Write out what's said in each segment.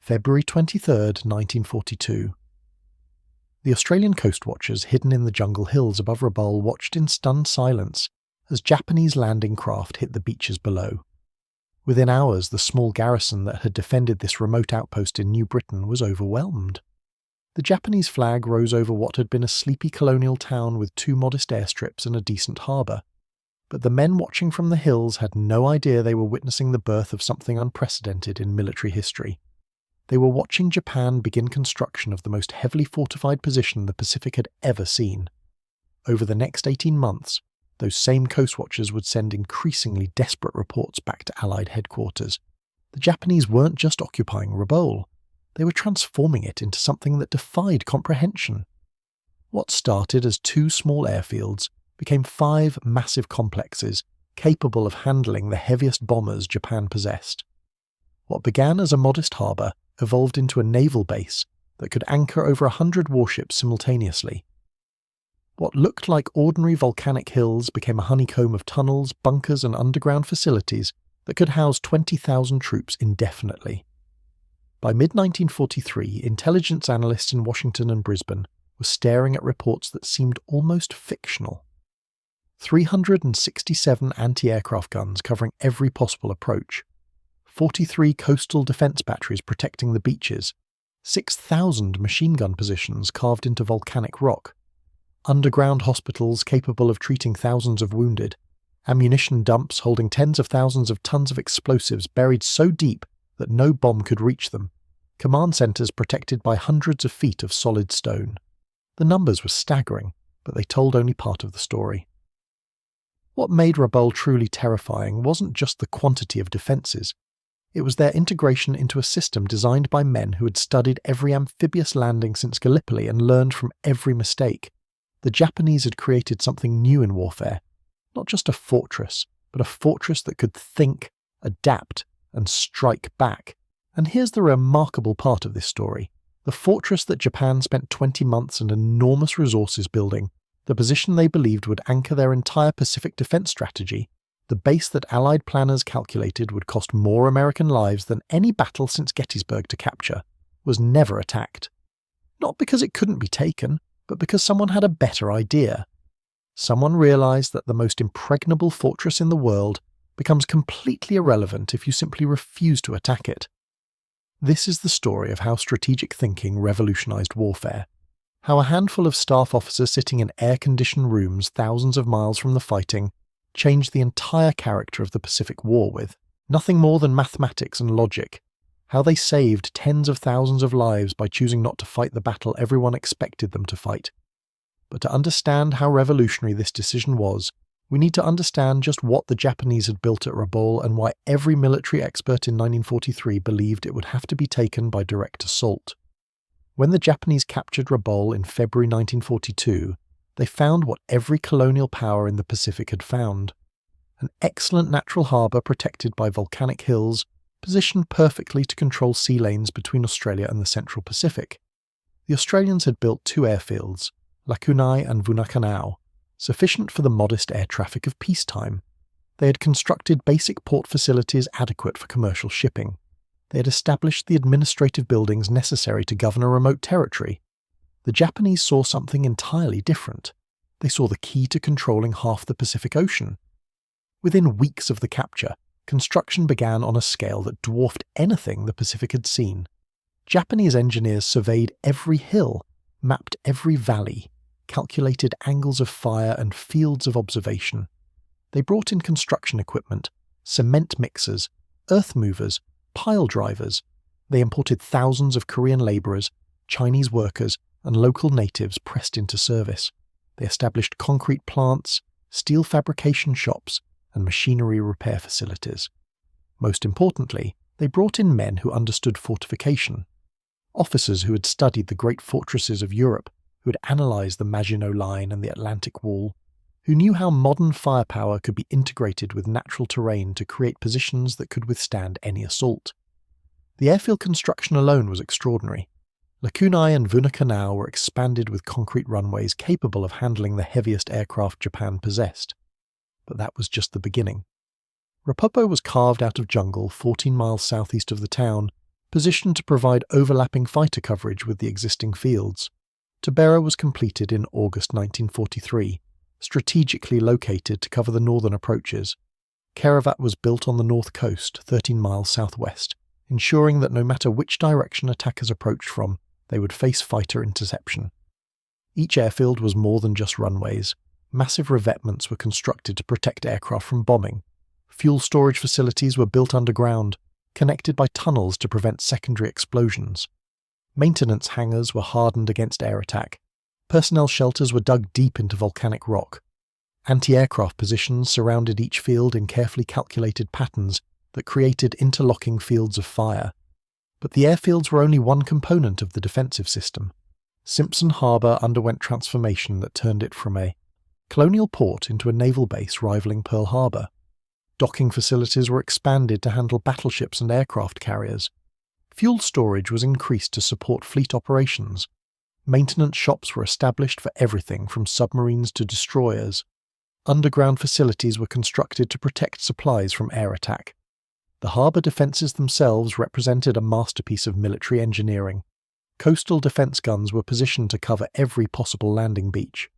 February 23, 1942. The Australian coast watchers hidden in the jungle hills above Rabaul watched in stunned silence as Japanese landing craft hit the beaches below. Within hours, the small garrison that had defended this remote outpost in New Britain was overwhelmed. The Japanese flag rose over what had been a sleepy colonial town with 2 modest airstrips and a decent harbour. But the men watching from the hills had no idea they were witnessing the birth of something unprecedented in military history. They were watching Japan begin construction of the most heavily fortified position the Pacific had ever seen. Over the next 18 months, those same coastwatchers would send increasingly desperate reports back to Allied headquarters. The Japanese weren't just occupying Rabaul, they were transforming it into something that defied comprehension. What started as 2 small airfields became 5 massive complexes capable of handling the heaviest bombers Japan possessed. What began as a modest harbour evolved into a naval base that could anchor over 100 warships simultaneously. What looked like ordinary volcanic hills became a honeycomb of tunnels, bunkers and underground facilities that could house 20,000 troops indefinitely. By mid-1943, intelligence analysts in Washington and Brisbane were staring at reports that seemed almost fictional. 367 anti-aircraft guns covering every possible approach, 43 coastal defence batteries protecting the beaches, 6,000 machine gun positions carved into volcanic rock, underground hospitals capable of treating thousands of wounded, ammunition dumps holding tens of thousands of tons of explosives buried so deep that no bomb could reach them, command centres protected by hundreds of feet of solid stone. The numbers were staggering, but they told only part of the story. What made Rabaul truly terrifying wasn't just the quantity of defences. It was their integration into a system designed by men who had studied every amphibious landing since Gallipoli and learned from every mistake. The Japanese had created something new in warfare, not just a fortress, but a fortress that could think, adapt, and strike back. And here's the remarkable part of this story. The fortress that Japan spent 20 months and enormous resources building, the position they believed would anchor their entire Pacific defense strategy, the base that Allied planners calculated would cost more American lives than any battle since Gettysburg to capture, was never attacked. Not because it couldn't be taken, but because someone had a better idea. Someone realized that the most impregnable fortress in the world becomes completely irrelevant if you simply refuse to attack it. This is the story of how strategic thinking revolutionized warfare. How a handful of staff officers sitting in air-conditioned rooms thousands of miles from the fighting changed the entire character of the Pacific War with nothing more than mathematics and logic. How they saved tens of thousands of lives by choosing not to fight the battle everyone expected them to fight. But to understand how revolutionary this decision was, we need to understand just what the Japanese had built at Rabaul and why every military expert in 1943 believed it would have to be taken by direct assault. When the Japanese captured Rabaul in February 1942, they found what every colonial power in the Pacific had found: an excellent natural harbour protected by volcanic hills, positioned perfectly to control sea lanes between Australia and the Central Pacific. The Australians had built 2 airfields, Lakunai and Vunakanau, sufficient for the modest air traffic of peacetime. They had constructed basic port facilities adequate for commercial shipping. They had established the administrative buildings necessary to govern a remote territory. The Japanese saw something entirely different. They saw the key to controlling half the Pacific Ocean. Within weeks of the capture, construction began on a scale that dwarfed anything the Pacific had seen. Japanese engineers surveyed every hill, mapped every valley, calculated angles of fire and fields of observation. They brought in construction equipment, cement mixers, earth movers, pile drivers. They imported thousands of Korean labourers, Chinese workers, and local natives pressed into service. They established concrete plants, steel fabrication shops, and machinery repair facilities. Most importantly, they brought in men who understood fortification. Officers who had studied the great fortresses of Europe, who had analysed the Maginot Line and the Atlantic Wall, who knew how modern firepower could be integrated with natural terrain to create positions that could withstand any assault. The airfield construction alone was extraordinary. Lakunai and Vunakanau were expanded with concrete runways capable of handling the heaviest aircraft Japan possessed. But that was just the beginning. Rapopo was carved out of jungle 14 miles southeast of the town, Positioned to provide overlapping fighter coverage with the existing fields, Tabera was completed in August 1943, strategically located to cover the northern approaches. Kerevat was built on the north coast, 13 miles southwest, ensuring that no matter which direction attackers approached from, they would face fighter interception. Each airfield was more than just runways. Massive revetments were constructed to protect aircraft from bombing. Fuel storage facilities were built underground, connected by tunnels to prevent secondary explosions. Maintenance hangars were hardened against air attack. Personnel shelters were dug deep into volcanic rock. Anti-aircraft positions surrounded each field in carefully calculated patterns that created interlocking fields of fire. But the airfields were only one component of the defensive system. Simpson Harbor underwent transformation that turned it from a colonial port into a naval base rivaling Pearl Harbor. Docking facilities were expanded to handle battleships and aircraft carriers. Fuel storage was increased to support fleet operations. Maintenance shops were established for everything from submarines to destroyers. Underground facilities were constructed to protect supplies from air attack. The harbour defences themselves represented a masterpiece of military engineering. Coastal defence guns were positioned to cover every possible landing beach.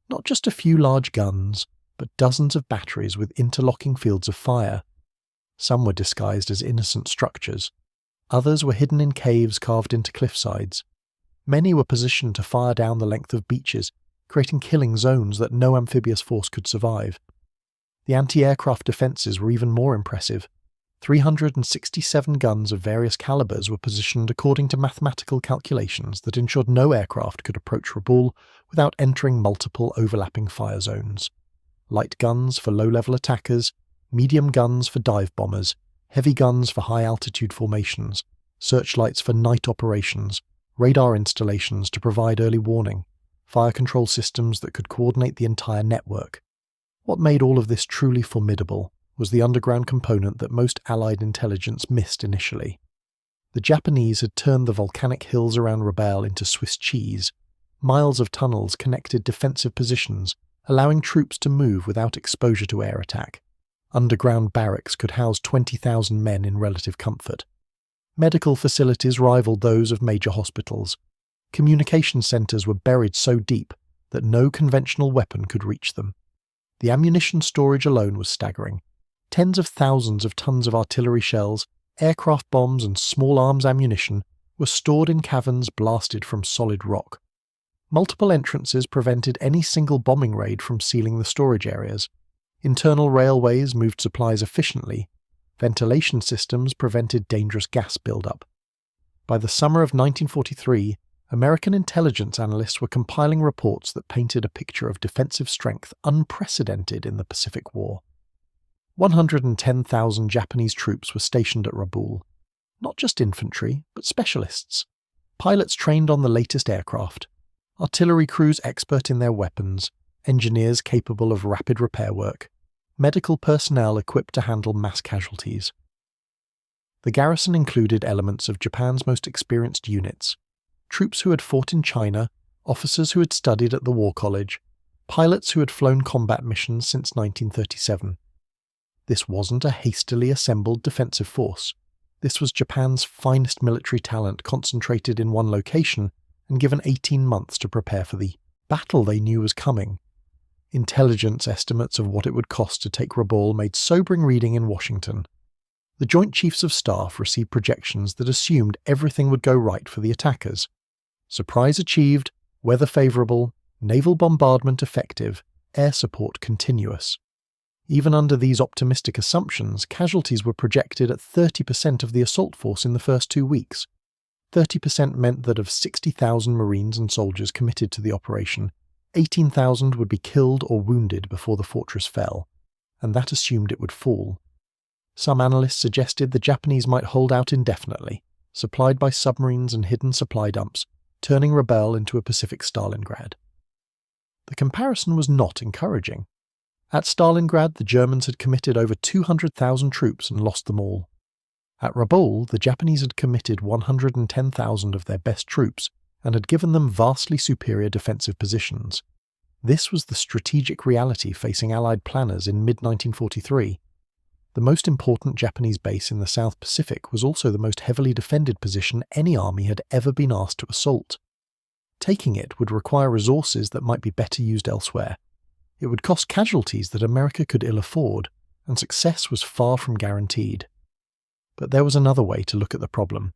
Not just a few large guns, but dozens of batteries with interlocking fields of fire. Some were disguised as innocent structures. Others were hidden in caves carved into cliffsides. Many were positioned to fire down the length of beaches, creating killing zones that no amphibious force could survive. The anti-aircraft defences were even more impressive. 367 guns of various calibers were positioned according to mathematical calculations that ensured no aircraft could approach Rabaul without entering multiple overlapping fire zones. Light guns for low-level attackers, medium guns for dive bombers, heavy guns for high-altitude formations, searchlights for night operations, radar installations to provide early warning, fire control systems that could coordinate the entire network. What made all of this truly formidable was the underground component that most Allied intelligence missed initially. The Japanese had turned the volcanic hills around Rabaul into Swiss cheese. Miles of tunnels connected defensive positions, allowing troops to move without exposure to air attack. Underground barracks could house 20,000 men in relative comfort. Medical facilities rivaled those of major hospitals. Communication centres were buried so deep that no conventional weapon could reach them. The ammunition storage alone was staggering. Tens of thousands of tons of artillery shells, aircraft bombs and small arms ammunition were stored in caverns blasted from solid rock. Multiple entrances prevented any single bombing raid from sealing the storage areas. Internal railways moved supplies efficiently. Ventilation systems prevented dangerous gas buildup. By the summer of 1943, American intelligence analysts were compiling reports that painted a picture of defensive strength unprecedented in the Pacific War. 110,000 Japanese troops were stationed at Rabaul. Not just infantry, but specialists. Pilots trained on the latest aircraft. Artillery crews expert in their weapons. Engineers capable of rapid repair work. Medical personnel equipped to handle mass casualties. The garrison included elements of Japan's most experienced units. Troops who had fought in China, officers who had studied at the War College, pilots who had flown combat missions since 1937. This wasn't a hastily assembled defensive force. This was Japan's finest military talent concentrated in one location and given 18 months to prepare for the battle they knew was coming. Intelligence estimates of what it would cost to take Rabaul made sobering reading in Washington. The Joint Chiefs of Staff received projections that assumed everything would go right for the attackers. Surprise achieved, weather favourable, naval bombardment effective, air support continuous. Even under these optimistic assumptions, casualties were projected at 30% of the assault force in the first 2 weeks. 30% meant that of 60,000 Marines and soldiers committed to the operation, 18,000 would be killed or wounded before the fortress fell, and that assumed it would fall. Some analysts suggested the Japanese might hold out indefinitely, supplied by submarines and hidden supply dumps, turning Rabaul into a Pacific Stalingrad. The comparison was not encouraging. At Stalingrad, the Germans had committed over 200,000 troops and lost them all. At Rabaul, the Japanese had committed 110,000 of their best troops and had given them vastly superior defensive positions. This was the strategic reality facing Allied planners in mid-1943. The most important Japanese base in the South Pacific was also the most heavily defended position any army had ever been asked to assault. Taking it would require resources that might be better used elsewhere. It would cost casualties that America could ill afford, and success was far from guaranteed. But there was another way to look at the problem,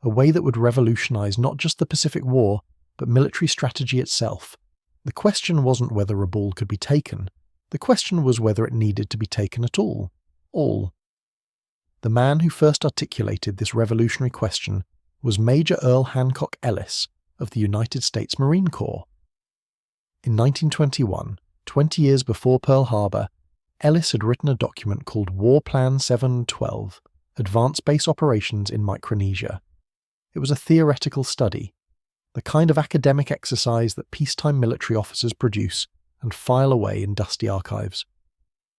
a way that would revolutionize not just the Pacific War, but military strategy itself. The question wasn't whether Rabaul could be taken. The question was whether it needed to be taken at all. The man who first articulated this revolutionary question was Major Earl Hancock Ellis of the United States Marine Corps. In 1921, 20 years before Pearl Harbor, Ellis had written a document called War Plan 712, Advanced Base Operations in Micronesia. It was a theoretical study, the kind of academic exercise that peacetime military officers produce and file away in dusty archives.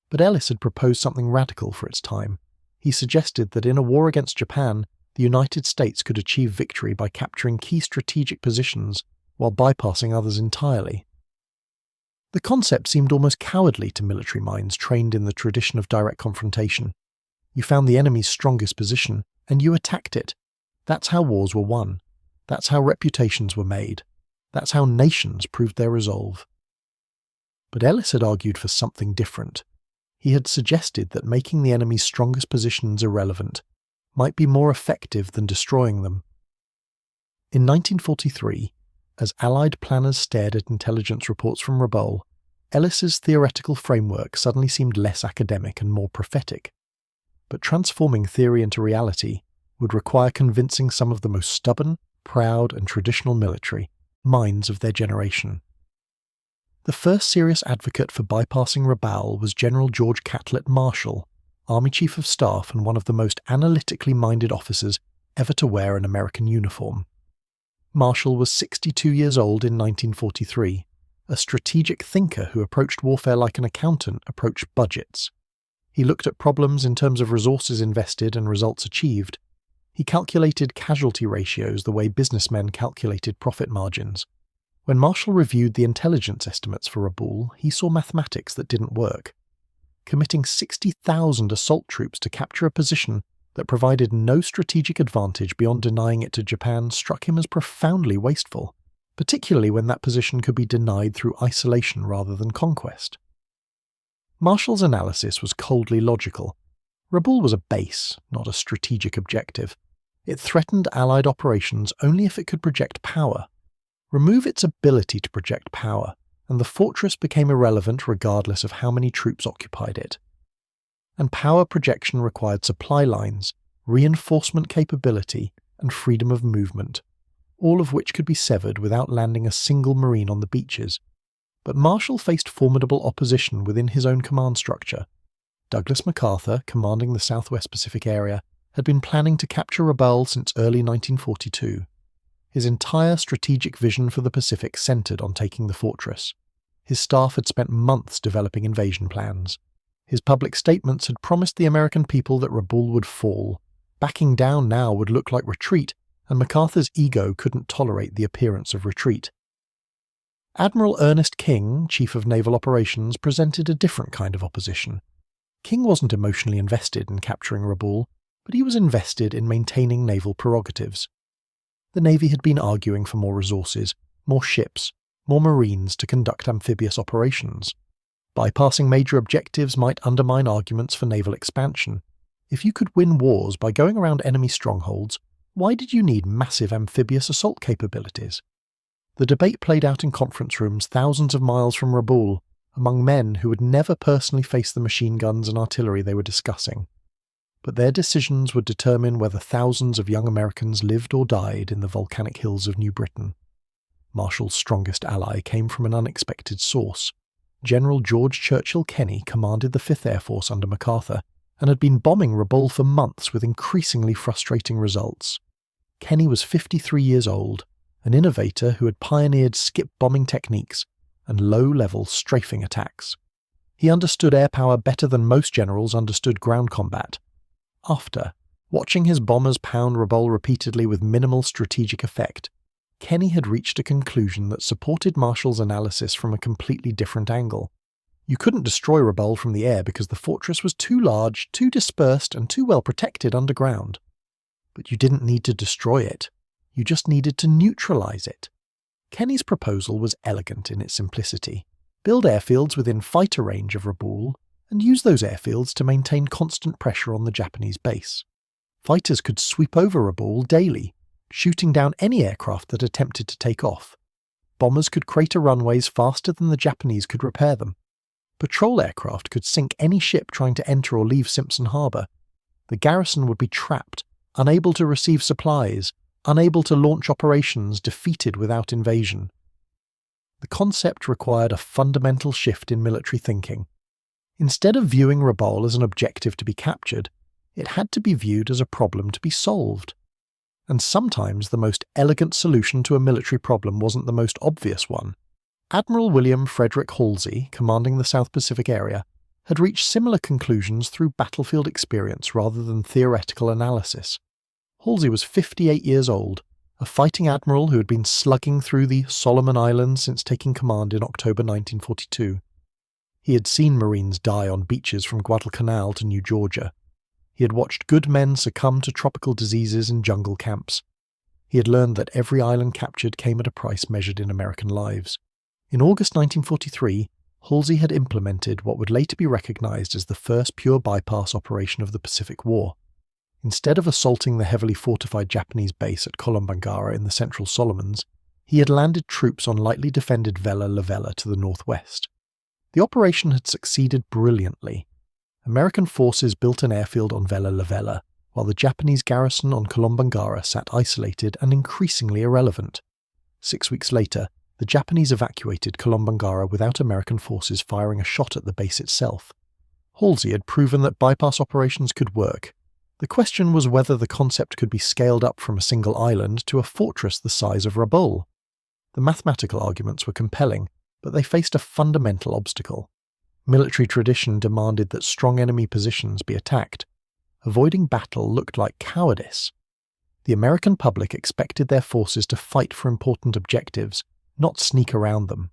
But Ellis had proposed something radical for its time. He suggested that in a war against Japan, the United States could achieve victory by capturing key strategic positions while bypassing others entirely. The concept seemed almost cowardly to military minds trained in the tradition of direct confrontation. You found the enemy's strongest position, and you attacked it. That's how wars were won. That's how reputations were made. That's how nations proved their resolve. But Ellis had argued for something different. He had suggested that making the enemy's strongest positions irrelevant might be more effective than destroying them. In 1943, as Allied planners stared at intelligence reports from Rabaul, Ellis's theoretical framework suddenly seemed less academic and more prophetic. But transforming theory into reality would require convincing some of the most stubborn, proud, and traditional military minds of their generation. The first serious advocate for bypassing Rabaul was General George Catlett Marshall, Army Chief of Staff and one of the most analytically minded officers ever to wear an American uniform. Marshall was 62 years old in 1943, a strategic thinker who approached warfare like an accountant approached budgets. He looked at problems in terms of resources invested and results achieved. He calculated casualty ratios the way businessmen calculated profit margins. When Marshall reviewed the intelligence estimates for Rabaul, he saw mathematics that didn't work. Committing 60,000 assault troops to capture a position that provided no strategic advantage beyond denying it to Japan struck him as profoundly wasteful, particularly when that position could be denied through isolation rather than conquest. Marshall's analysis was coldly logical. Rabaul was a base, not a strategic objective. It threatened Allied operations only if it could project power. Remove its ability to project power, and the fortress became irrelevant regardless of how many troops occupied it. And power projection required supply lines, reinforcement capability, and freedom of movement, all of which could be severed without landing a single Marine on the beaches. But Marshall faced formidable opposition within his own command structure. Douglas MacArthur, commanding the Southwest Pacific area, had been planning to capture Rabaul since early 1942. His entire strategic vision for the Pacific centered on taking the fortress. His staff had spent months developing invasion plans. His public statements had promised the American people that Rabaul would fall. Backing down now would look like retreat, and MacArthur's ego couldn't tolerate the appearance of retreat. Admiral Ernest King, Chief of Naval Operations, presented a different kind of opposition. King wasn't emotionally invested in capturing Rabaul, but he was invested in maintaining naval prerogatives. The Navy had been arguing for more resources, more ships, more Marines to conduct amphibious operations. Bypassing major objectives might undermine arguments for naval expansion. If you could win wars by going around enemy strongholds, why did you need massive amphibious assault capabilities? The debate played out in conference rooms thousands of miles from Rabaul, among men who would never personally face the machine guns and artillery they were discussing. But their decisions would determine whether thousands of young Americans lived or died in the volcanic hills of New Britain. Marshall's strongest ally came from an unexpected source. General George Churchill Kenney commanded the 5th Air Force under MacArthur and had been bombing Rabaul for months with increasingly frustrating results. Kenney was 53 years old, an innovator who had pioneered skip bombing techniques and low-level strafing attacks. He understood air power better than most generals understood ground combat. After watching his bombers pound Rabaul repeatedly with minimal strategic effect, Kenney had reached a conclusion that supported Marshall's analysis from a completely different angle. You couldn't destroy Rabaul from the air because the fortress was too large, too dispersed, and too well protected underground. But you didn't need to destroy it. You just needed to neutralize it. Kenny's proposal was elegant in its simplicity. Build airfields within fighter range of Rabaul, and use those airfields to maintain constant pressure on the Japanese base. Fighters could sweep over Rabaul daily, shooting down any aircraft that attempted to take off. Bombers could crater runways faster than the Japanese could repair them. Patrol aircraft could sink any ship trying to enter or leave Simpson Harbor. The garrison would be trapped, unable to receive supplies, unable to launch operations, defeated without invasion. The concept required a fundamental shift in military thinking. Instead of viewing Rabaul as an objective to be captured, it had to be viewed as a problem to be solved. And sometimes the most elegant solution to a military problem wasn't the most obvious one. Admiral William Frederick Halsey, commanding the South Pacific area, had reached similar conclusions through battlefield experience rather than theoretical analysis. Halsey was 58 years old, a fighting admiral who had been slugging through the Solomon Islands since taking command in October 1942. He had seen Marines die on beaches from Guadalcanal to New Georgia. He had watched good men succumb to tropical diseases in jungle camps. He had learned that every island captured came at a price measured in American lives. In August 1943, Halsey had implemented what would later be recognized as the first pure bypass operation of the Pacific War. Instead of assaulting the heavily fortified Japanese base at Kolombangara in the Central Solomons, he had landed troops on lightly defended Vella La Vella to the northwest. The operation had succeeded brilliantly. American forces built an airfield on Vella La Vella, while the Japanese garrison on Kolombangara sat isolated and increasingly irrelevant. 6 weeks later, the Japanese evacuated Kolombangara without American forces firing a shot at the base itself. Halsey had proven that bypass operations could work. The question was whether the concept could be scaled up from a single island to a fortress the size of Rabaul. The mathematical arguments were compelling, but they faced a fundamental obstacle. Military tradition demanded that strong enemy positions be attacked. Avoiding battle looked like cowardice. The American public expected their forces to fight for important objectives, not sneak around them.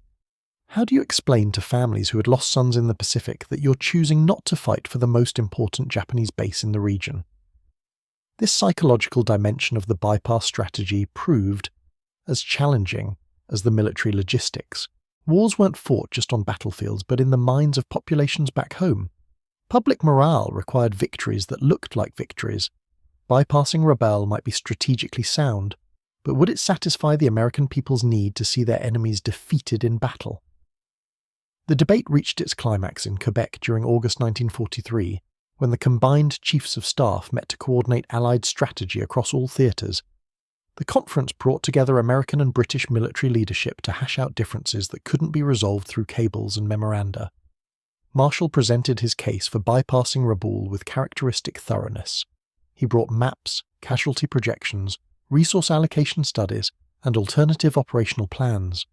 How do you explain to families who had lost sons in the Pacific that you're choosing not to fight for the most important Japanese base in the region? This psychological dimension of the bypass strategy proved as challenging as the military logistics. Wars weren't fought just on battlefields, but in the minds of populations back home. Public morale required victories that looked like victories. Bypassing Rabaul might be strategically sound, but would it satisfy the American people's need to see their enemies defeated in battle? The debate reached its climax in Quebec during August 1943, when the combined chiefs of staff met to coordinate Allied strategy across all theatres. The conference brought together American and British military leadership to hash out differences that couldn't be resolved through cables and memoranda. Marshall presented his case for bypassing Rabaul with characteristic thoroughness. He brought maps, casualty projections, resource allocation studies, and alternative operational plans.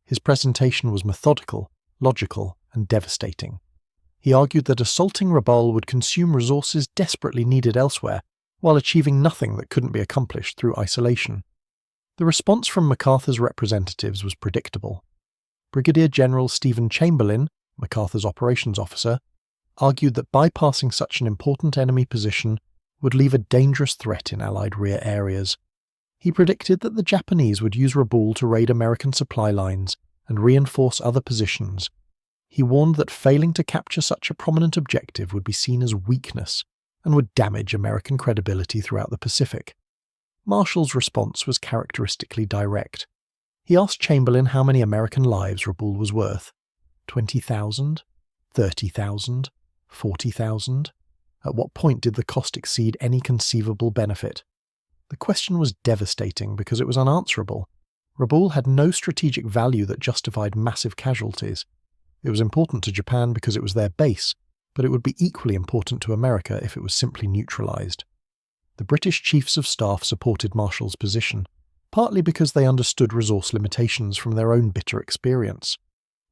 His presentation was methodical, logical, and devastating. He argued that assaulting Rabaul would consume resources desperately needed elsewhere, while achieving nothing that couldn't be accomplished through isolation. The response from MacArthur's representatives was predictable. Brigadier General Stephen Chamberlain, MacArthur's operations officer, argued that bypassing such an important enemy position would leave a dangerous threat in Allied rear areas. He predicted that the Japanese would use Rabaul to raid American supply lines and reinforce other positions. He warned that failing to capture such a prominent objective would be seen as weakness and would damage American credibility throughout the Pacific. Marshall's response was characteristically direct. He asked Chamberlain how many American lives Rabaul was worth. 20,000? 30,000? 40,000? At what point did the cost exceed any conceivable benefit? The question was devastating because it was unanswerable. Rabaul had no strategic value that justified massive casualties. It was important to Japan because it was their base, but it would be equally important to America if it was simply neutralized. The British Chiefs of Staff supported Marshall's position, partly because they understood resource limitations from their own bitter experience.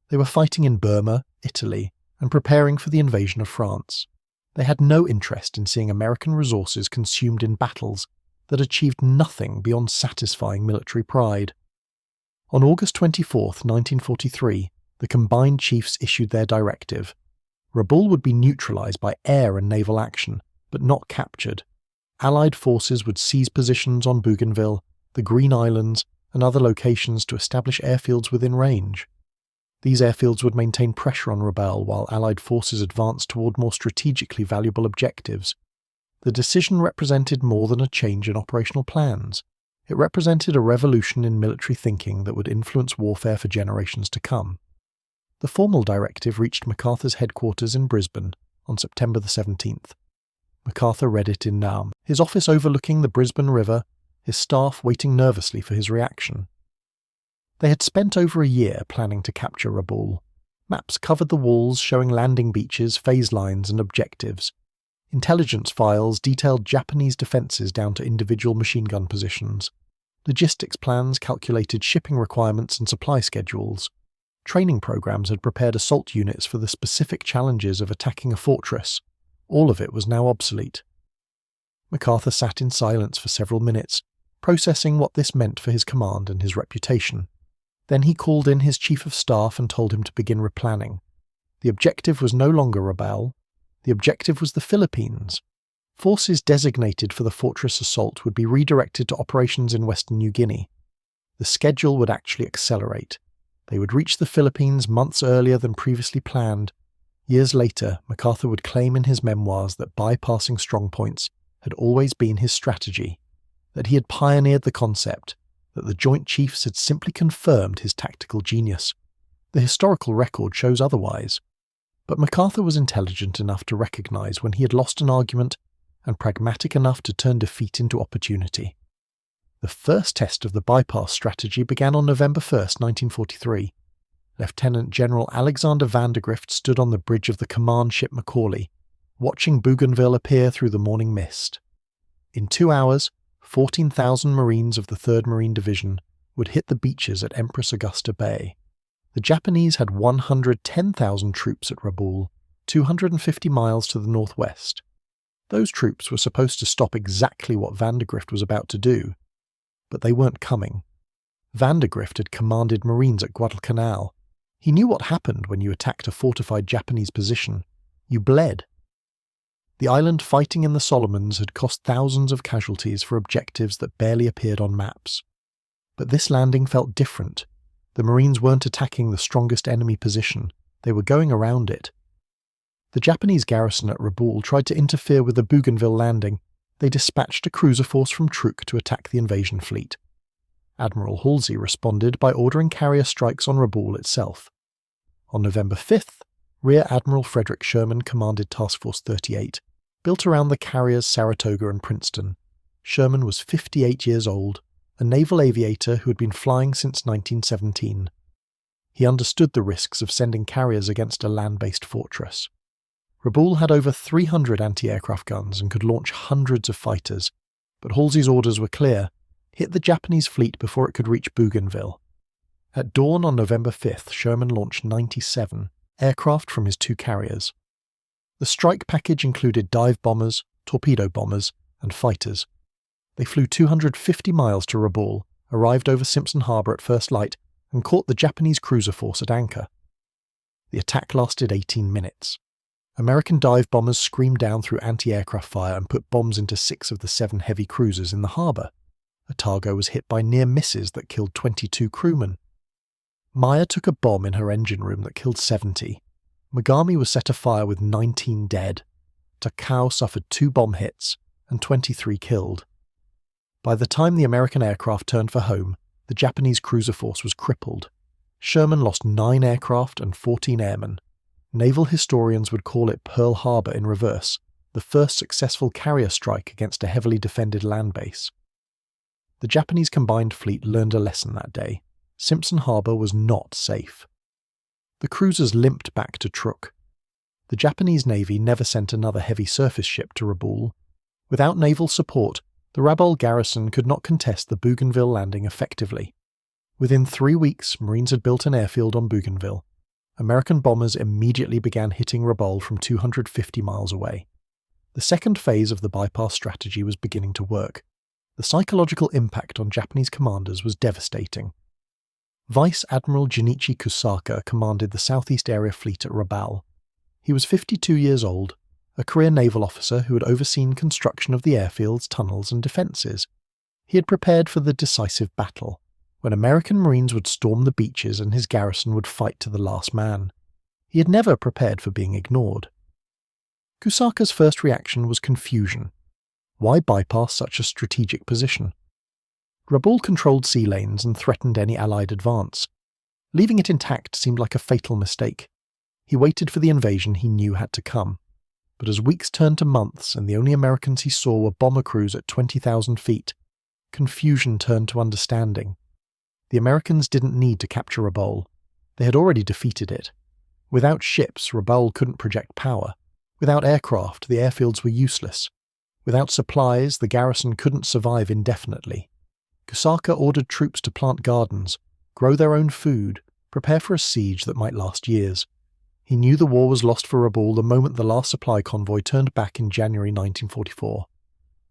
They were fighting in Burma, Italy, and preparing for the invasion of France. They had no interest in seeing American resources consumed in battles that achieved nothing beyond satisfying military pride. On August 24, 1943, the combined chiefs issued their directive. Rabaul would be neutralized by air and naval action, but not captured. Allied forces would seize positions on Bougainville, the Green Islands, and other locations to establish airfields within range. These airfields would maintain pressure on Rabaul while Allied forces advanced toward more strategically valuable objectives. The decision represented more than a change in operational plans. It represented a revolution in military thinking that would influence warfare for generations to come. The formal directive reached MacArthur's headquarters in Brisbane on September the 17th. MacArthur read it in Naarm, his office overlooking the Brisbane River, his staff waiting nervously for his reaction. They had spent over a year planning to capture Rabaul. Maps covered the walls showing landing beaches, phase lines, and objectives. Intelligence files detailed Japanese defences down to individual machine gun positions. Logistics plans calculated shipping requirements and supply schedules. Training programs had prepared assault units for the specific challenges of attacking a fortress. All of it was now obsolete. MacArthur sat in silence for several minutes, processing what this meant for his command and his reputation. Then he called in his chief of staff and told him to begin replanning. The objective was no longer Rabaul. The objective was the Philippines. Forces designated for the fortress assault would be redirected to operations in Western New Guinea. The schedule would actually accelerate. They would reach the Philippines months earlier than previously planned. Years later, MacArthur would claim in his memoirs that bypassing strongpoints had always been his strategy, that he had pioneered the concept, that the Joint Chiefs had simply confirmed his tactical genius. The historical record shows otherwise. But MacArthur was intelligent enough to recognize when he had lost an argument and pragmatic enough to turn defeat into opportunity. The first test of the bypass strategy began on November 1st, 1943. Lieutenant General Alexander Vandergrift stood on the bridge of the command ship Macaulay, watching Bougainville appear through the morning mist. In 2 hours, 14,000 Marines of the 3rd Marine Division would hit the beaches at Empress Augusta Bay. The Japanese had 110,000 troops at Rabaul, 250 miles to the northwest. Those troops were supposed to stop exactly what Vandergrift was about to do, but they weren't coming. Vandergrift had commanded Marines at Guadalcanal. He knew what happened when you attacked a fortified Japanese position. You bled. The island fighting in the Solomons had cost thousands of casualties for objectives that barely appeared on maps. But this landing felt different. The Marines weren't attacking the strongest enemy position. They were going around it. The Japanese garrison at Rabaul tried to interfere with the Bougainville landing. They dispatched a cruiser force from Truk to attack the invasion fleet. Admiral Halsey responded by ordering carrier strikes on Rabaul itself. On November 5th, Rear Admiral Frederick Sherman commanded Task Force 38, built around the carriers Saratoga and Princeton. Sherman was 58 years old, a naval aviator who had been flying since 1917. He understood the risks of sending carriers against a land-based fortress. Rabaul had over 300 anti-aircraft guns and could launch hundreds of fighters, but Halsey's orders were clear: hit the Japanese fleet before it could reach Bougainville. At dawn on November 5th, Sherman launched 97 aircraft from his 2 carriers. The strike package included dive bombers, torpedo bombers, and fighters. They flew 250 miles to Rabaul, arrived over Simpson Harbour at first light, and caught the Japanese cruiser force at anchor. The attack lasted 18 minutes. American dive bombers screamed down through anti-aircraft fire and put bombs into 6 of the 7 heavy cruisers in the harbour. Otago was hit by near misses that killed 22 crewmen. Maya took a bomb in her engine room that killed 70. Mogami was set afire with 19 dead. Takao suffered 2 bomb hits and 23 killed. By the time the American aircraft turned for home, the Japanese cruiser force was crippled. Sherman lost 9 aircraft and 14 airmen. Naval historians would call it Pearl Harbor in reverse, the first successful carrier strike against a heavily defended land base. The Japanese combined fleet learned a lesson that day. Simpson Harbor was not safe. The cruisers limped back to Truk. The Japanese Navy never sent another heavy surface ship to Rabaul. Without naval support, the Rabaul garrison could not contest the Bougainville landing effectively. Within 3 weeks, Marines had built an airfield on Bougainville. American bombers immediately began hitting Rabaul from 250 miles away. The second phase of the bypass strategy was beginning to work. The psychological impact on Japanese commanders was devastating. Vice Admiral Junichi Kusaka commanded the Southeast Area Fleet at Rabaul. He was 52 years old, a career naval officer who had overseen construction of the airfields, tunnels, and defences. He had prepared for the decisive battle, when American Marines would storm the beaches and his garrison would fight to the last man. He had never prepared for being ignored. Kusaka's first reaction was confusion. Why bypass such a strategic position? Rabaul controlled sea lanes and threatened any Allied advance. Leaving it intact seemed like a fatal mistake. He waited for the invasion he knew had to come. But as weeks turned to months and the only Americans he saw were bomber crews at 20,000 feet, confusion turned to understanding. The Americans didn't need to capture Rabaul. They had already defeated it. Without ships, Rabaul couldn't project power. Without aircraft, the airfields were useless. Without supplies, the garrison couldn't survive indefinitely. Kusaka ordered troops to plant gardens, grow their own food, prepare for a siege that might last years. He knew the war was lost for Rabaul the moment the last supply convoy turned back in January 1944.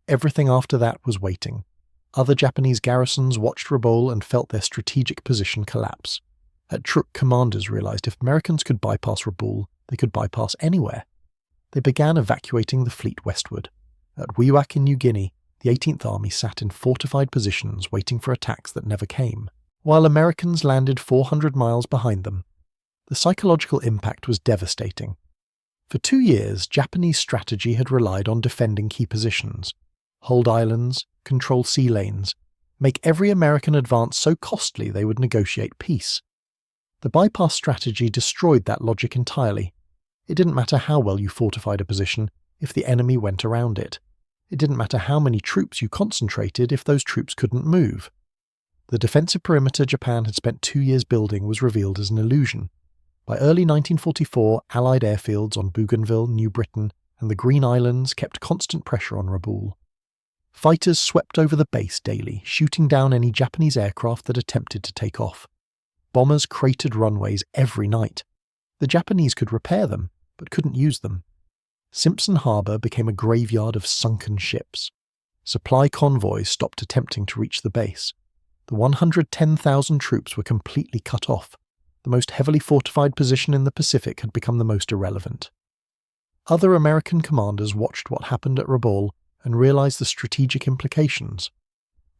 Everything after that was waiting. Other Japanese garrisons watched Rabaul and felt their strategic position collapse. At Truk, commanders realized if Americans could bypass Rabaul, they could bypass anywhere. They began evacuating the fleet westward. At Wewak in New Guinea, the 18th Army sat in fortified positions waiting for attacks that never came, while Americans landed 400 miles behind them. The psychological impact was devastating. For 2 years, Japanese strategy had relied on defending key positions, hold islands, control sea lanes, make every American advance so costly they would negotiate peace. The bypass strategy destroyed that logic entirely. It didn't matter how well you fortified a position if the enemy went around it. It didn't matter how many troops you concentrated if those troops couldn't move. The defensive perimeter Japan had spent 2 years building was revealed as an illusion. By early 1944, Allied airfields on Bougainville, New Britain, and the Green Islands kept constant pressure on Rabaul. Fighters swept over the base daily, shooting down any Japanese aircraft that attempted to take off. Bombers cratered runways every night. The Japanese could repair them, but couldn't use them. Simpson Harbour became a graveyard of sunken ships. Supply convoys stopped attempting to reach the base. The 110,000 troops were completely cut off. The most heavily fortified position in the Pacific had become the most irrelevant. Other American commanders watched what happened at Rabaul and realized the strategic implications.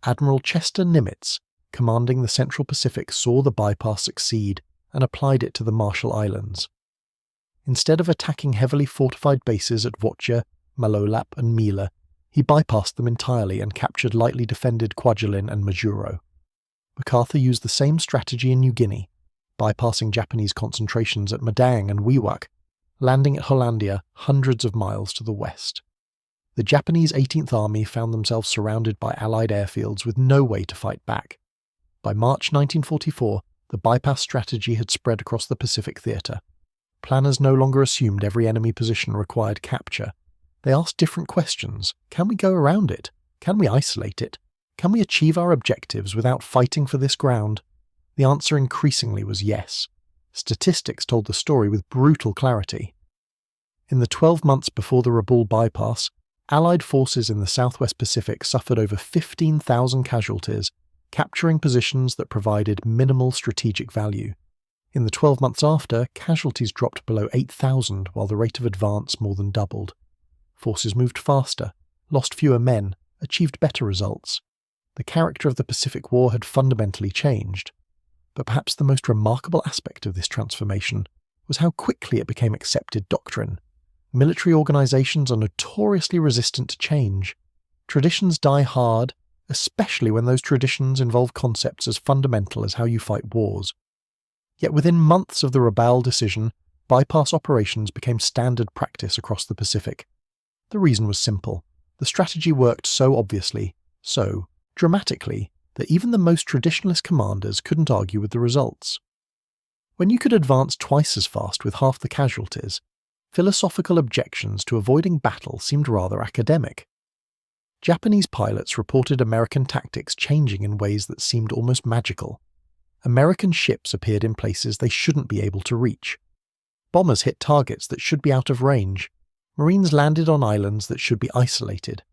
Admiral Chester Nimitz, commanding the Central Pacific, saw the bypass succeed and applied it to the Marshall Islands. Instead of attacking heavily fortified bases at Vocha, Malolap, and Mila, he bypassed them entirely and captured lightly defended Kwajalein and Majuro. MacArthur used the same strategy in New Guinea, bypassing Japanese concentrations at Madang and Wewak, landing at Hollandia hundreds of miles to the west. The Japanese 18th Army found themselves surrounded by Allied airfields with no way to fight back. By March 1944, the bypass strategy had spread across the Pacific theatre. Planners no longer assumed every enemy position required capture. They asked different questions. Can we go around it? Can we isolate it? Can we achieve our objectives without fighting for this ground? The answer increasingly was yes. Statistics told the story with brutal clarity. In the 12 months before the Rabaul bypass, Allied forces in the Southwest Pacific suffered over 15,000 casualties, capturing positions that provided minimal strategic value. In the 12 months after, casualties dropped below 8,000 while the rate of advance more than doubled. Forces moved faster, lost fewer men, achieved better results. The character of the Pacific War had fundamentally changed. But perhaps the most remarkable aspect of this transformation was how quickly it became accepted doctrine. Military organizations are notoriously resistant to change. Traditions die hard, especially when those traditions involve concepts as fundamental as how you fight wars. Yet within months of the Rabaul decision, bypass operations became standard practice across the Pacific. The reason was simple. The strategy worked so obviously, so dramatically, that even the most traditionalist commanders couldn't argue with the results. When you could advance twice as fast with half the casualties, philosophical objections to avoiding battle seemed rather academic. Japanese pilots reported American tactics changing in ways that seemed almost magical. American ships appeared in places they shouldn't be able to reach. Bombers hit targets that should be out of range. Marines landed on islands that should be isolated.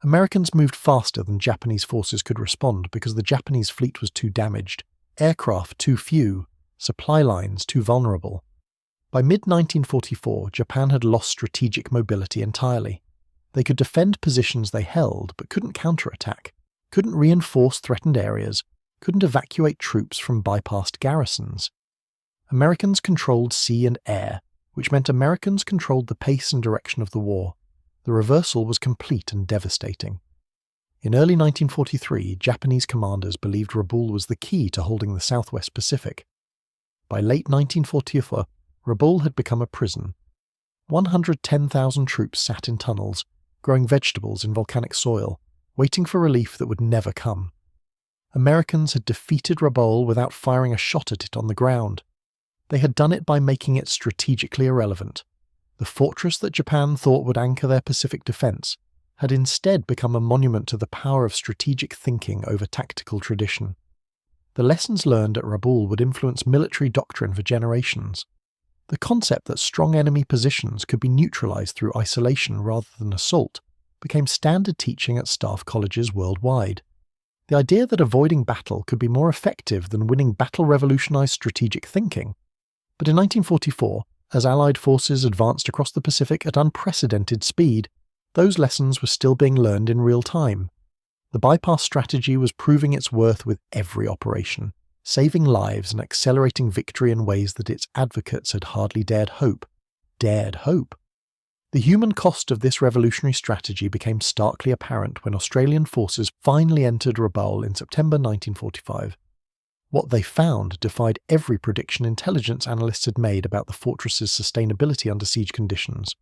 Americans moved faster than Japanese forces could respond because the Japanese fleet was too damaged. aircraft too few, supply lines too vulnerable. By mid-1944, Japan had lost strategic mobility entirely. They could defend positions they held, but couldn't counterattack, couldn't reinforce threatened areas, couldn't evacuate troops from bypassed garrisons. Americans controlled sea and air, which meant Americans controlled the pace and direction of the war. The reversal was complete and devastating. In early 1943, Japanese commanders believed Rabaul was the key to holding the Southwest Pacific. By late 1944, Rabaul had become a prison. 110,000 troops sat in tunnels, growing vegetables in volcanic soil, waiting for relief that would never come. Americans had defeated Rabaul without firing a shot at it on the ground. They had done it by making it strategically irrelevant. The fortress that Japan thought would anchor their Pacific defense had instead become a monument to the power of strategic thinking over tactical tradition. The lessons learned at Rabaul would influence military doctrine for generations. The concept that strong enemy positions could be neutralized through isolation rather than assault became standard teaching at staff colleges worldwide. The idea that avoiding battle could be more effective than winning battle revolutionized strategic thinking. But in 1944, as Allied forces advanced across the Pacific at unprecedented speed, those lessons were still being learned in real time. The bypass strategy was proving its worth with every operation, saving lives and accelerating victory in ways that its advocates had hardly dared hope. The human cost of this revolutionary strategy became starkly apparent when Australian forces finally entered Rabaul in September 1945. What they found defied every prediction intelligence analysts had made about the fortress's sustainability under siege conditions.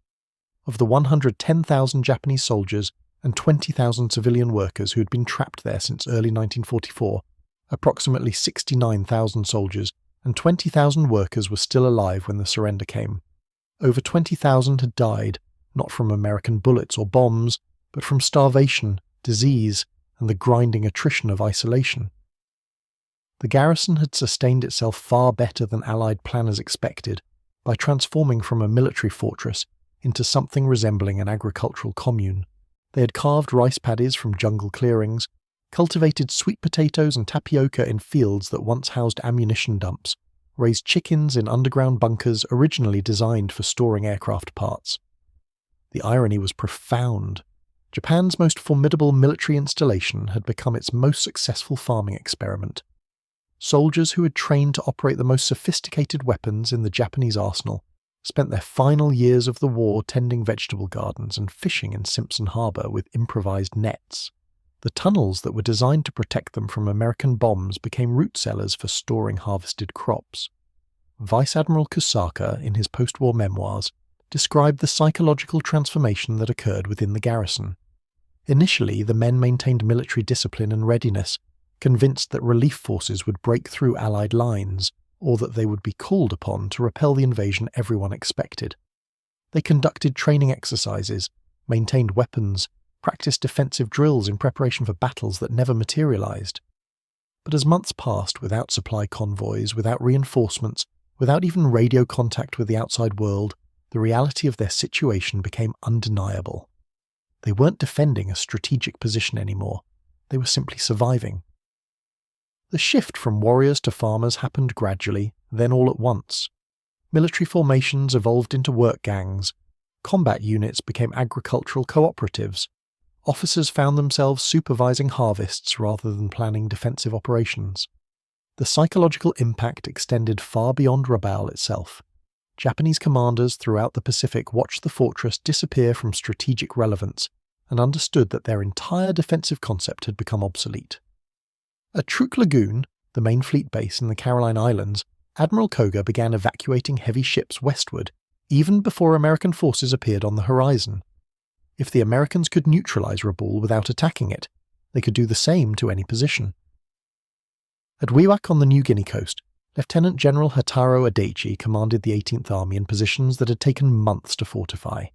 Of the 110,000 Japanese soldiers and 20,000 civilian workers who had been trapped there since early 1944, approximately 69,000 soldiers and 20,000 workers were still alive when the surrender came. Over 20,000 had died, not from American bullets or bombs, but from starvation, disease, and the grinding attrition of isolation. The garrison had sustained itself far better than Allied planners expected by transforming from a military fortress into something resembling an agricultural commune. They had carved rice paddies from jungle clearings, cultivated sweet potatoes and tapioca in fields that once housed ammunition dumps, raised chickens in underground bunkers originally designed for storing aircraft parts. The irony was profound. Japan's most formidable military installation had become its most successful farming experiment. Soldiers who had trained to operate the most sophisticated weapons in the Japanese arsenal spent their final years of the war tending vegetable gardens and fishing in Simpson Harbor with improvised nets. The tunnels that were designed to protect them from American bombs became root cellars for storing harvested crops. Vice Admiral Kusaka, in his post-war memoirs, described the psychological transformation that occurred within the garrison. Initially, the men maintained military discipline and readiness, convinced that relief forces would break through Allied lines, or that they would be called upon to repel the invasion everyone expected. They conducted training exercises, maintained weapons, practiced defensive drills in preparation for battles that never materialized. But as months passed without supply convoys, without reinforcements, without even radio contact with the outside world, the reality of their situation became undeniable. They weren't defending a strategic position anymore. They were simply surviving. The shift from warriors to farmers happened gradually, then all at once. Military formations evolved into work gangs. Combat units became agricultural cooperatives. Officers found themselves supervising harvests rather than planning defensive operations. The psychological impact extended far beyond Rabaul itself. Japanese commanders throughout the Pacific watched the fortress disappear from strategic relevance and understood that their entire defensive concept had become obsolete. At Truk Lagoon, the main fleet base in the Caroline Islands, Admiral Koga began evacuating heavy ships westward, even before American forces appeared on the horizon. If the Americans could neutralize Rabaul without attacking it, they could do the same to any position. At Wewak on the New Guinea coast, Lieutenant General Hataro Adachi commanded the 18th Army in positions that had taken months to fortify.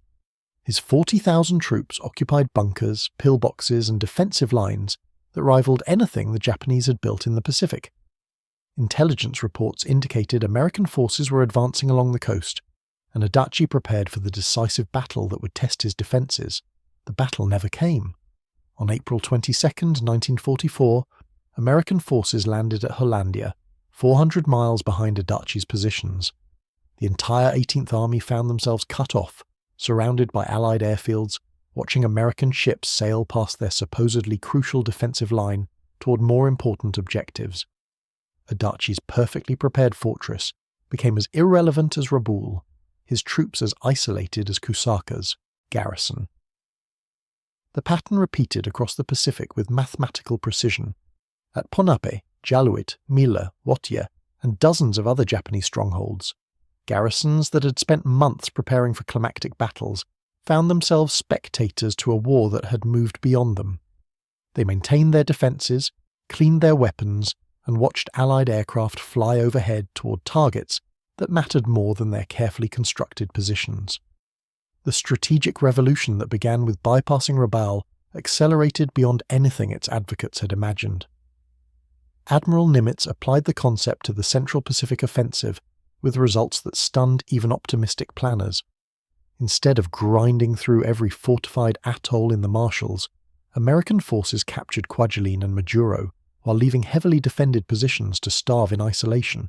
His 40,000 troops occupied bunkers, pillboxes, and defensive lines that rivaled anything the Japanese had built in the Pacific. Intelligence reports indicated American forces were advancing along the coast, and Adachi prepared for the decisive battle that would test his defences. The battle never came. On April 22, 1944, American forces landed at Hollandia, 400 miles behind Adachi's positions. The entire 18th Army found themselves cut off, surrounded by Allied airfields, watching American ships sail past their supposedly crucial defensive line toward more important objectives. Adachi's perfectly prepared fortress became as irrelevant as Rabaul, his troops as isolated as Kusaka's garrison. The pattern repeated across the Pacific with mathematical precision. At Ponape, Jaluit, Mila, Wotia, and dozens of other Japanese strongholds, garrisons that had spent months preparing for climactic battles found themselves spectators to a war that had moved beyond them. They maintained their defences, cleaned their weapons, and watched Allied aircraft fly overhead toward targets that mattered more than their carefully constructed positions. The strategic revolution that began with bypassing Rabaul accelerated beyond anything its advocates had imagined. Admiral Nimitz applied the concept to the Central Pacific Offensive with results that stunned even optimistic planners. Instead of grinding through every fortified atoll in the Marshalls, American forces captured Kwajalein and Majuro while leaving heavily defended positions to starve in isolation.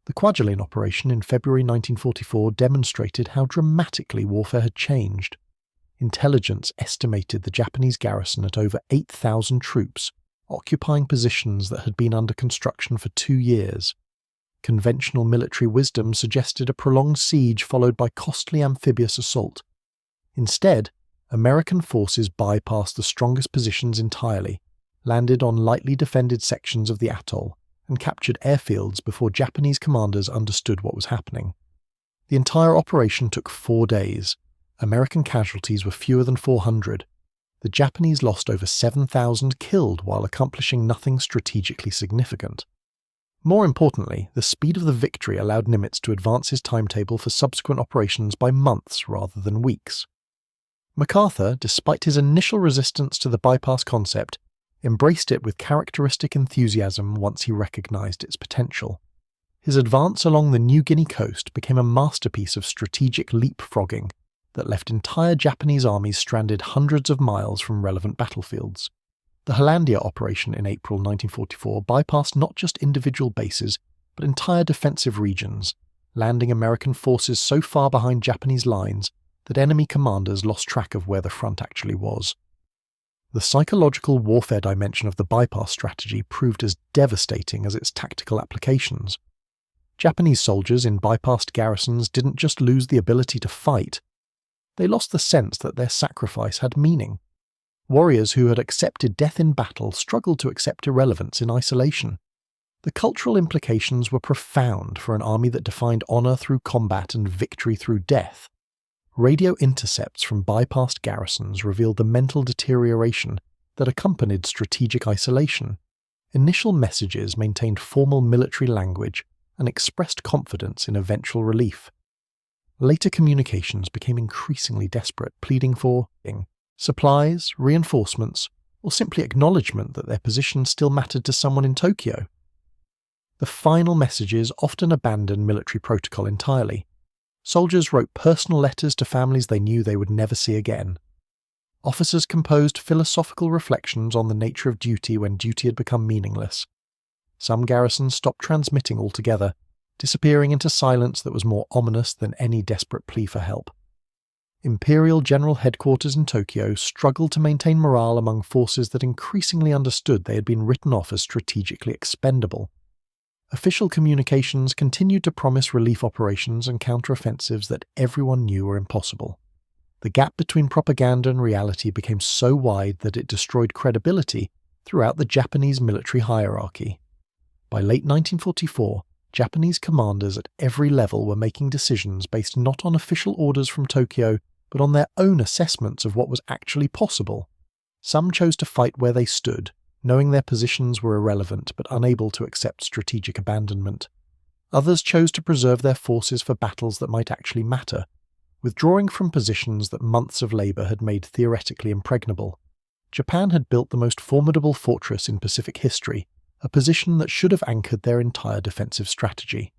The Kwajalein operation in February 1944 demonstrated how dramatically warfare had changed. Intelligence estimated the Japanese garrison at over 8,000 troops, occupying positions that had been under construction for 2 years. Conventional military wisdom suggested a prolonged siege followed by costly amphibious assault. Instead, American forces bypassed the strongest positions entirely, landed on lightly defended sections of the atoll, and captured airfields before Japanese commanders understood what was happening. The entire operation took 4 days. American casualties were fewer than 400. The Japanese lost over 7,000 killed while accomplishing nothing strategically significant. More importantly, the speed of the victory allowed Nimitz to advance his timetable for subsequent operations by months rather than weeks. MacArthur, despite his initial resistance to the bypass concept, embraced it with characteristic enthusiasm once he recognized its potential. His advance along the New Guinea coast became a masterpiece of strategic leapfrogging that left entire Japanese armies stranded hundreds of miles from relevant battlefields. The Hollandia operation in April 1944 bypassed not just individual bases, but entire defensive regions, landing American forces so far behind Japanese lines that enemy commanders lost track of where the front actually was. The psychological warfare dimension of the bypass strategy proved as devastating as its tactical applications. Japanese soldiers in bypassed garrisons didn't just lose the ability to fight, they lost the sense that their sacrifice had meaning. Warriors who had accepted death in battle struggled to accept irrelevance in isolation. The cultural implications were profound for an army that defined honor through combat and victory through death. Radio intercepts from bypassed garrisons revealed the mental deterioration that accompanied strategic isolation. Initial messages maintained formal military language and expressed confidence in eventual relief. Later communications became increasingly desperate, pleading for supplies, reinforcements, or simply acknowledgement that their position still mattered to someone in Tokyo. The final messages often abandoned military protocol entirely. Soldiers wrote personal letters to families they knew they would never see again. Officers composed philosophical reflections on the nature of duty when duty had become meaningless. Some garrisons stopped transmitting altogether, disappearing into silence that was more ominous than any desperate plea for help. Imperial General Headquarters in Tokyo struggled to maintain morale among forces that increasingly understood they had been written off as strategically expendable. Official communications continued to promise relief operations and counteroffensives that everyone knew were impossible. The gap between propaganda and reality became so wide that it destroyed credibility throughout the Japanese military hierarchy. By late 1944, Japanese commanders at every level were making decisions based not on official orders from Tokyo, but on their own assessments of what was actually possible. Some chose to fight where they stood, knowing their positions were irrelevant but unable to accept strategic abandonment. Others chose to preserve their forces for battles that might actually matter, withdrawing from positions that months of labour had made theoretically impregnable. Japan had built the most formidable fortress in Pacific history, a position that should have anchored their entire defensive strategy.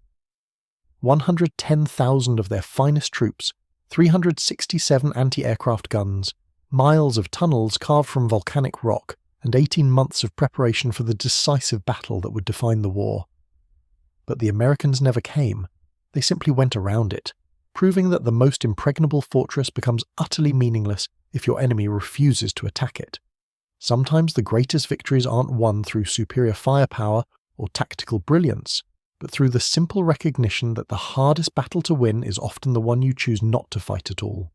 110,000 of their finest troops, 367 anti-aircraft guns, miles of tunnels carved from volcanic rock, and 18 months of preparation for the decisive battle that would define the war. but the Americans never came. They simply went around it, proving that the most impregnable fortress becomes utterly meaningless if your enemy refuses to attack it. Sometimes the greatest victories aren't won through superior firepower or tactical brilliance, but through the simple recognition that the hardest battle to win is often the one you choose not to fight at all.